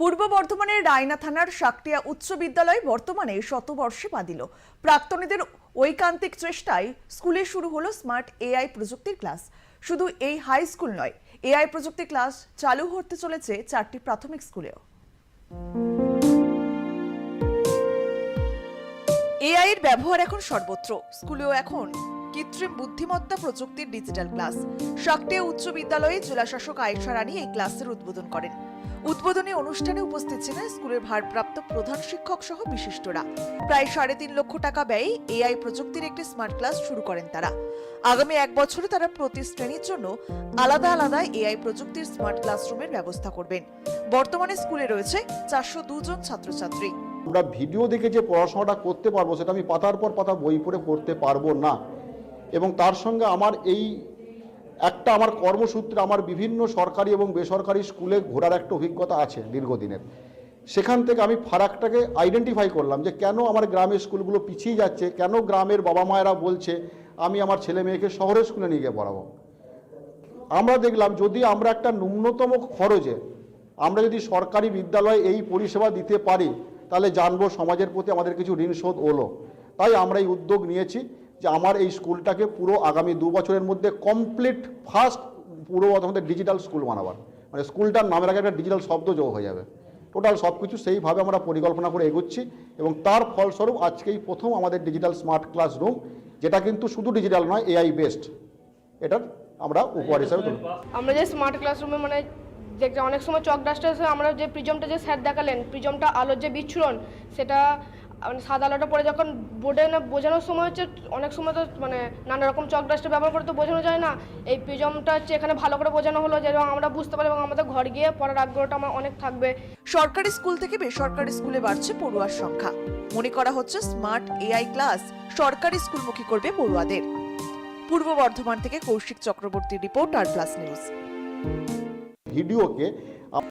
পূর্ব বর্ধমানের রায়না থানার শাকটিয়া উচ্চ বিদ্যালয় বর্তমানে শতবর্ষে পা দিল। প্রাক্তনীদের ঐকান্তিক চেষ্টায় স্কুলে শুরু হলো স্মার্ট এআই প্রযুক্তির ক্লাস। শুধু এই হাই স্কুল নয়, এআই প্রযুক্তি ক্লাস চালু হতে চলেছে 4টি প্রাথমিক স্কুলেও। এআই এর ব্যবহার এখন সর্বত্র। স্কুলেও এখন কৃত্রিম বুদ্ধিমত্তা প্রযুক্তির ডিজিটাল ক্লাস। শাকটিয়া উচ্চ বিদ্যালয়ে জেলাশাসক আয়েশা রানী এই ক্লাসের উদ্বোধন করেন। উদ্বোধনী অনুষ্ঠানে উপস্থিত ছিলেন স্কুলের ভারপ্রাপ্ত প্রধান শিক্ষক সহ বিশিষ্টরা। প্রায় 3.5 লক্ষ টাকা ব্যয়ে এআই প্রযুক্তির একটি স্মার্ট ক্লাস শুরু করেন তারা। আগামী 1 বছরে তারা প্রতি শ্রেণীর জন্য আলাদা আলাদা এআই প্রযুক্তির স্মার্ট ক্লাসরুমের ব্যবস্থা করবেন। বর্তমানে স্কুলে রয়েছে 402 জন ছাত্রছাত্রী। আমরা ভিডিও দেখে যে পড়াশোনাটা করতে পারবো সেটা আমি পাতার পর পাতা বই পড়ে করতে পারবো না। এবং তার সঙ্গে আমার কর্মসূত্রে আমার বিভিন্ন সরকারি এবং বেসরকারি স্কুলে ঘোরার একটা অভিজ্ঞতা আছে দীর্ঘদিনের। সেখান থেকে আমি ফারাকটাকে আইডেন্টিফাই করলাম যে কেন আমার গ্রামের স্কুলগুলো পিছিয়ে যাচ্ছে, কেন গ্রামের বাবা মায়েরা বলছে আমি আমার ছেলে মেয়েকে শহরের স্কুলে নিয়ে গিয়ে পড়াবো। আমরা দেখলাম যদি আমরা একটা ন্যূনতম খরচে আমরা যদি সরকারি বিদ্যালয়ে এই পরিষেবা দিতে পারি তাহলে জানবো সমাজের প্রতি আমাদের কিছু ঋণ শোধ হলো। তাই আমরা এই উদ্যোগ নিয়েছি যে আমার এই স্কুলটাকে পুরো আগামী 2 বছরের মধ্যে কমপ্লিট ফার্স্ট পুরো আমাদের ডিজিটাল স্কুল বানাবার, মানে স্কুলটার নামের আগে একটা ডিজিটাল শব্দ যোগ হয়ে যাবে। টোটাল সব কিছু সেইভাবে আমরা পরিকল্পনা করে এগোচ্ছি এবং তার ফলস্বরূপ আজকেই প্রথম আমাদের ডিজিটাল স্মার্ট ক্লাসরুম, যেটা কিন্তু শুধু ডিজিটাল নয়, এআই বেসড, এটার আমরা উপহার হিসাবে তুলব। আমরা যে স্মার্ট ক্লাসরুমে মানে যে অনেক সময় চক ডাস্টার আমরা যে প্রিজমটা যে স্যার দেখালেন, প্রিজমটা আলোর যে বিচ্ছুরণ সেটা মানে সাদা আলোটা পরে যখন বোর্ডে না বোঝানোর সময় হচ্ছে অনেক সময় তো মানে নানা রকম চক ডাস্টার ব্যবহার করে তো বোঝানো যায় না। এই প্রিজমটা হচ্ছে এখানে ভালো করে বোঝানো হলো যে আমরা বুঝতে পারি এবং আমাদের ঘর গিয়ে পড়ার আগ্রহটা আমার অনেক থাকবে। সরকারি স্কুল থেকে বেসরকারি স্কুলে বাড়ছে পড়ুয়ার সংখ্যা। মনে করা হচ্ছে স্মার্ট এআই ক্লাস সরকারি স্কুলমুখী করবে পড়ুয়াদের। পূর্ব বর্ধমান থেকে কৌশিক চক্রবর্তী রিপোর্ট, আর প্লাস নিউজ। ভিডিওকে